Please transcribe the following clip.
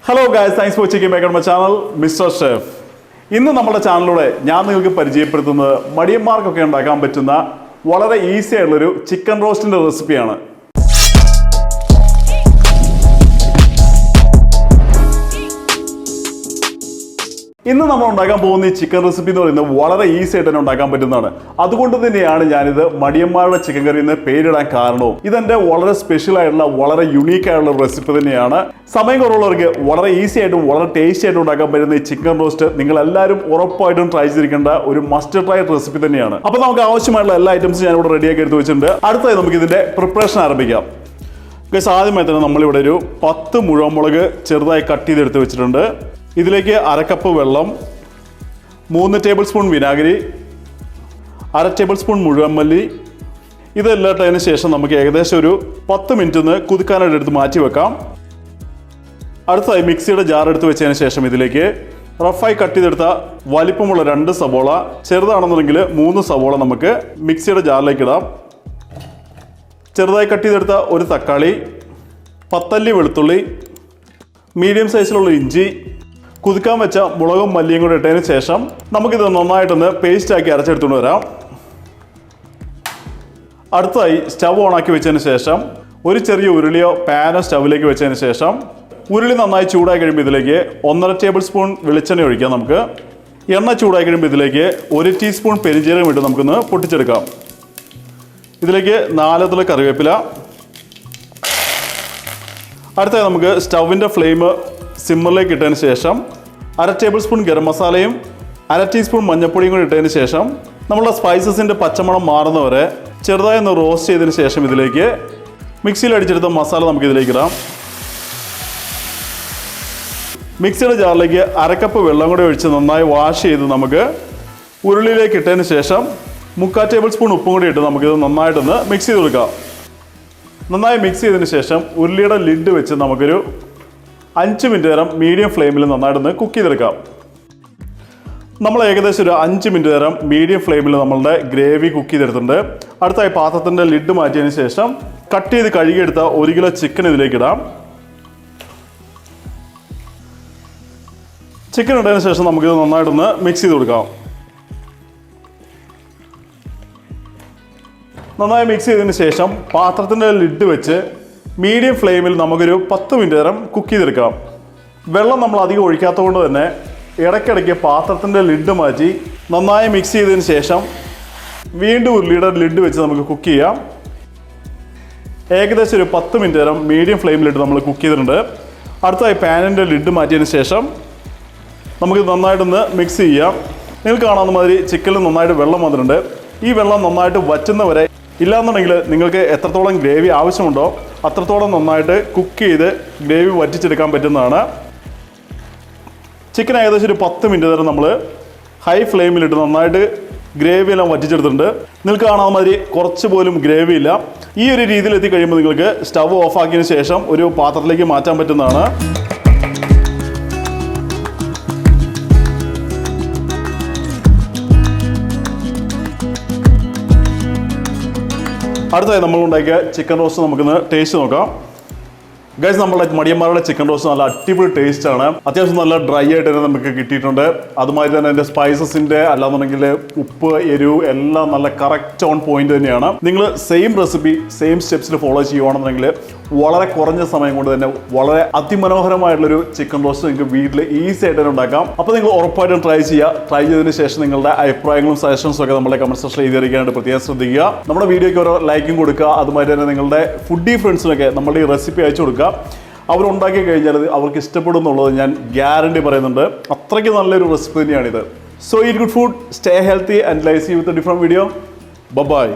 Hello guys, thanks for checking back on my channel mister chef. ഇന്ന് നമ്മുടെ ചാനലിലൂടെ ഞാൻ നിങ്ങൾക്ക് പരിചയപ്പെടുത്തുന്നത് മടിയന്മാർക്കൊക്കെ ഉണ്ടാക്കാൻ പറ്റുന്ന വളരെ ഈസി ആയിട്ടുള്ളൊരു ചിക്കൻ റോസ്റ്റിൻ്റെ റെസിപ്പിയാണ്. ഇന്ന് നമ്മൾ ഉണ്ടാക്കാൻ പോകുന്ന ഈ ചിക്കൻ റെസിപ്പി എന്ന് പറയുന്നത് വളരെ ഈസി ആയിട്ട് തന്നെ ഉണ്ടാക്കാൻ പറ്റുന്നതാണ്. അതുകൊണ്ട് തന്നെയാണ് ഞാനിത് മടിയന്മാരുടെ ചിക്കൻ കറി എന്ന് പേരിടാൻ കാരണവും. ഇതെന്റെ വളരെ സ്പെഷ്യൽ ആയിട്ടുള്ള വളരെ യുണീക്ക് ആയിട്ടുള്ള റെസിപ്പി തന്നെയാണ്. സമയം കുറവുള്ളവർക്ക് വളരെ ഈസി ആയിട്ടും വളരെ ടേസ്റ്റി ആയിട്ടും ഉണ്ടാക്കാൻ പറ്റുന്ന ഈ ചിക്കൻ റോസ്റ്റ് നിങ്ങൾ എല്ലാവരും ഉറപ്പായിട്ടും ട്രൈ ചെയ്തിരിക്കേണ്ട ഒരു മസ്റ്റ് ട്രൈ റെസിപ്പി തന്നെയാണ്. അപ്പോൾ നമുക്ക് ആവശ്യമായിട്ടുള്ള എല്ലാ ഐറ്റംസും ഞാനിവിടെ റെഡിയാക്കി എടുത്ത് വെച്ചിട്ടുണ്ട്. അടുത്തായി നമുക്ക് ഇതിന്റെ പ്രിപ്പറേഷൻ ആരംഭിക്കാം. ആദ്യമായി തന്നെ നമ്മളിവിടെ ഒരു 10 മുഴുവൻമുളക് ചെറുതായി കട്ട് ചെയ്തെടുത്ത് വെച്ചിട്ടുണ്ട്. ഇതിലേക്ക് 1/2 കപ്പ് വെള്ളം, 3 ടേബിൾ സ്പൂൺ വിനാഗിരി, 1/2 ടേബിൾ സ്പൂൺ മുഴുവൻ മല്ലി, ഇതെല്ലാം ഇട്ടതിന് ശേഷം നമുക്ക് ഏകദേശം ഒരു 10 മിനിറ്റ് കുതിക്കാനായിട്ട് എടുത്ത് മാറ്റി വെക്കാം. അടുത്തായി മിക്സിയുടെ ജാർ എടുത്ത് വെച്ചതിന് ശേഷം ഇതിലേക്ക് റഫായി കട്ട് ചെയ്തെടുത്ത വലിപ്പമുള്ള 2 സവോള, ചെറുതാണെന്നുണ്ടെങ്കിൽ 3 സവോള നമുക്ക് മിക്സിയുടെ ജാറിലേക്ക് ഇടാം. ചെറുതായി കട്ട് ചെയ്തെടുത്ത ഒരു തക്കാളി, 10 അല്ലി വെളുത്തുള്ളി, മീഡിയം സൈസിലുള്ള ഇഞ്ചി, കുതിക്കാൻ വെച്ച മുളകും മല്ലിയും കൂടെ ഇട്ടതിന് ശേഷം നമുക്കിത് നന്നായിട്ടൊന്ന് പേസ്റ്റാക്കി അരച്ചെടുത്തുകൊണ്ട് വരാം. അടുത്തായി സ്റ്റവ് ഓണാക്കി വെച്ചതിന് ശേഷം ഒരു ചെറിയ ഉരുളിയോ പാനോ സ്റ്റവിലേക്ക് വെച്ചതിന് ശേഷം ഉരുളി നന്നായി ചൂടായി കഴിയുമ്പോൾ ഇതിലേക്ക് 1.5 ടേബിൾ സ്പൂൺ വെളിച്ചെണ്ണ ഒഴിക്കാം. നമുക്ക് എണ്ണ ചൂടായി കഴിയുമ്പോൾ ഇതിലേക്ക് 1 ടീസ്പൂൺ പെരിഞ്ജീരകം ഇട്ട് നമുക്കൊന്ന് പൊട്ടിച്ചെടുക്കാം. ഇതിലേക്ക് 4 തുള കറിവേപ്പില. അടുത്തായി നമുക്ക് സ്റ്റവിൻ്റെ ഫ്ലെയിം സിമ്മറിലേക്ക് ഇട്ടതിന് ശേഷം 1/2 ടേബിൾ സ്പൂൺ ഗരം മസാലയും 1/2 ടീസ്പൂൺ മഞ്ഞൾപ്പൊടിയും കൂടി ഇട്ടതിന് ശേഷം നമ്മളുടെ സ്പൈസസിൻ്റെ പച്ചമണം മാറുന്നവരെ ചെറുതായി ഒന്ന് റോസ്റ്റ് ചെയ്തതിന് ശേഷം ഇതിലേക്ക് മിക്സിയിൽ അടിച്ചെടുത്ത മസാല നമുക്ക് ഇതിലേക്ക് ഇടാം. മിക്സിയുടെ ജാറിലേക്ക് 1/2 കപ്പ് വെള്ളം കൂടി ഒഴിച്ച് നന്നായി വാഷ് ചെയ്ത് നമുക്ക് ഉരുളിയിലേക്ക് ഇട്ടതിന് ശേഷം 3/4 ടേബിൾ സ്പൂൺ ഉപ്പും കൂടി ഇട്ട് നമുക്കിത് നന്നായിട്ടൊന്ന് മിക്സ് ചെയ്ത് കൊടുക്കാം. നന്നായി മിക്സ് ചെയ്തതിന് ശേഷം ഉരുളിയുടെ ലിഡ് വെച്ച് നമുക്കൊരു 5 മിനിറ്റ് നേരം മീഡിയം ഫ്ലെയിമിൽ നന്നായിട്ടൊന്ന് കുക്ക് ചെയ്തെടുക്കാം. നമ്മൾ ഏകദേശം ഒരു 5 മിനിറ്റ് നേരം മീഡിയം ഫ്ലെയിമിൽ നമ്മളുടെ ഗ്രേവി കുക്ക് ചെയ്തെടുത്തിട്ടുണ്ട്. അടുത്തായി പാത്രത്തിൻ്റെ ലിഡ് മാറ്റിയതിന് ശേഷം കട്ട് ചെയ്ത് കഴുകിയെടുത്ത 1 കിലോ ചിക്കൻ ഇതിലേക്ക് ഇടാം. ചിക്കൻ ഇട്ടതിന് ശേഷം നമുക്കിത് നന്നായിട്ടൊന്ന് മിക്സ് ചെയ്ത് കൊടുക്കാം. നന്നായി മിക്സ് ചെയ്തതിന് ശേഷം പാത്രത്തിൻ്റെ ലിഡ് വെച്ച് മീഡിയം ഫ്ലെയിമിൽ നമുക്കൊരു 10 മിനിറ്റ് നേരം കുക്ക് ചെയ്തെടുക്കാം. വെള്ളം നമ്മൾ അധികം ഒഴിക്കാത്തത് കൊണ്ട് തന്നെ ഇടയ്ക്കിടയ്ക്ക് പാത്രത്തിൻ്റെ ലിഡ് മാറ്റി നന്നായി മിക്സ് ചെയ്തതിന് ശേഷം വീണ്ടും ഉരുളിയുടെ ലിഡ് വെച്ച് നമുക്ക് കുക്ക് ചെയ്യാം. ഏകദേശം ഒരു 10 മിനിറ്റ് നേരം മീഡിയം ഫ്ലെയിമിലിട്ട് നമ്മൾ കുക്ക് ചെയ്തിട്ടുണ്ട്. അടുത്തായി പാനിൻ്റെ ലിഡ് മാറ്റിയതിന് ശേഷം നമുക്ക് നന്നായിട്ടൊന്ന് മിക്സ് ചെയ്യാം. നിങ്ങൾക്ക് കാണാവുന്ന മാതിരി ചിക്കനിൽ നന്നായിട്ട് വെള്ളം വന്നിട്ടുണ്ട്. ഈ വെള്ളം നന്നായിട്ട് വറ്റുന്നവരെ, ഇല്ലാന്നുണ്ടെങ്കിൽ നിങ്ങൾക്ക് എത്രത്തോളം ഗ്രേവി ആവശ്യമുണ്ടോ അത്രത്തോളം നന്നായിട്ട് കുക്ക് ചെയ്ത് ഗ്രേവി വറ്റിച്ചെടുക്കാൻ പറ്റുന്നതാണ്. ചിക്കൻ ഏകദേശം ഒരു 10 മിനിറ്റ് നേരം നമ്മൾ ഹൈ ഫ്ലെയിമിലിട്ട് നന്നായിട്ട് ഗ്രേവി എല്ലാം വറ്റിച്ചെടുത്തിട്ടുണ്ട്. നിങ്ങൾക്ക് കാണാവുന്ന മാതിരി കുറച്ച് പോലും ഗ്രേവി ഇല്ല. ഈ ഒരു രീതിയിൽ എത്തിക്കഴിയുമ്പോൾ നിങ്ങൾക്ക് സ്റ്റവ് ഓഫ് ആക്കിയതിന് ശേഷം ഒരു പാത്രത്തിലേക്ക് മാറ്റാൻ പറ്റുന്നതാണ്. അടുത്തായി നമ്മൾ ഉണ്ടാക്കിയ ചിക്കൻ റോസ്റ്റ് നമുക്കൊന്ന് ടേസ്റ്റ് നോക്കാം. ഗൈസ്, നമ്മുടെ മടിയന്മാരുടെ ചിക്കൻ റോസ്റ്റ് നല്ല അടിപൊളി ടേസ്റ്റ് ആണ്. അത്യാവശ്യം നല്ല ഡ്രൈ ആയിട്ട് തന്നെ നമുക്ക് കിട്ടിയിട്ടുണ്ട്. അതുമാതിരി തന്നെ അതിൻ്റെ സ്പൈസസിൻ്റെ അല്ലാന്നുണ്ടെങ്കിൽ ഉപ്പ്, എരിവ് എല്ലാം നല്ല കറക്റ്റ് ഓൺ പോയിന്റ് തന്നെയാണ്. നിങ്ങൾ സെയിം റെസിപ്പി സെയിം സ്റ്റെപ്സിൽ ഫോളോ ചെയ്യുകയാണെന്നുണ്ടെങ്കിൽ വളരെ കുറഞ്ഞ സമയം കൊണ്ട് തന്നെ വളരെ അതിമനോഹരമായിട്ടുള്ളൊരു ചിക്കൻ റോസ്റ്റ് നിങ്ങൾക്ക് വീട്ടിൽ ഈസി ആയിട്ട് തന്നെ ഉണ്ടാക്കാം. അപ്പോൾ നിങ്ങൾ ഉറപ്പായിട്ടും ട്രൈ ചെയ്യുക. ട്രൈ ചെയ്തതിന് ശേഷം നിങ്ങളുടെ അഭിപ്രായങ്ങളും സജഷൻസും ഒക്കെ നമ്മളെ കമന്റ് സെക്ഷനിൽ എഴുതിയിരിക്കാനായിട്ട് പ്രത്യേകം ശ്രദ്ധിക്കുക. നമ്മുടെ വീഡിയോയ്ക്ക് ഓരോ ലൈക്കും കൊടുക്കുക. അതുമാതിരി തന്നെ നിങ്ങളുടെ ഫുഡി ഫ്രണ്ട്സിനൊക്കെ നമ്മുടെ ഈ റെസിപ്പി അയച്ചു കൊടുക്കുക. അവരുണ്ടാക്കി കഴിഞ്ഞാൽ അവർക്ക് ഇഷ്ടപ്പെടും എന്നുള്ളത് ഞാൻ ഗ്യാരണ്ടി പറയുന്നുണ്ട്. അത്രയ്ക്ക് നല്ലൊരു റെസിപ്പി തന്നെയാണിത്. So eat good food, stay healthy and live see with a different video. By.